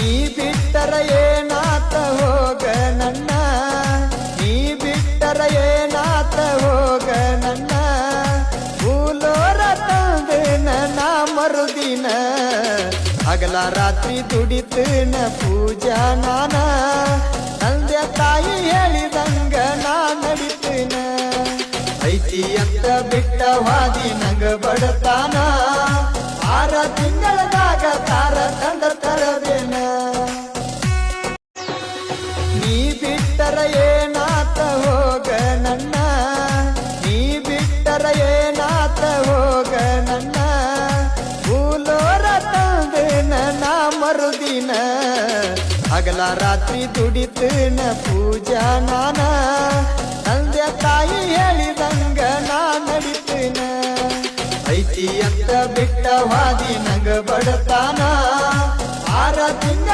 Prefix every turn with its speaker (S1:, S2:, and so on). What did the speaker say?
S1: ನೀ ಬಿಟ್ಟರ ಏನಾತ ಹೋಗ ನನ್ನ ನೀ ಬಿಟ್ಟರ ಏನಾತ ಹೋಗ ನನ್ನ ಭೂಲೋರ ತಂದೇನ ನಾ ಮರುದಿನ ಹಗಲ ರಾತ್ರಿ ದುಡಿತೇನ ಪೂಜಾ ನಾನ ತಂದೆ ತಾಯಿ ಹೇಳಿದಂಗ ನಾ ನಡಿತೇನ ಐತಿ ಅಂತ ಬಿಟ್ಟ ವಾದಿ ನಂಗ ಬಡತಾನ 6 ತಿಂಗಳದಾಗ ತಾರ ತಂಡ ತರದೇನ ನೀ ಬಿಟ್ಟರ ಏನಾತ ಹೋಗ ನನ್ನ ನೀ ಬಿಟ್ಟರ ಏನಾತ ಹೋಗ ನನ್ನ ಭೂಲೋರ ತಂದೇನ ನಾ ಮರುದಿನ ಹಗಲ ರಾತ್ರಿ ದುಡಿತೇನ ಪೂಜಾ ನಾನ ತಂದೆ ತಾಯಿ ಹೇಳಿದಂಗ ನಾ ನಡಿತೇನ ಐತಿ ಅಂತ ಬಿಟ್ಟ ವಾದಿ ನಂಗ ಬಡತಾನ 6 ತಿಂಗಳ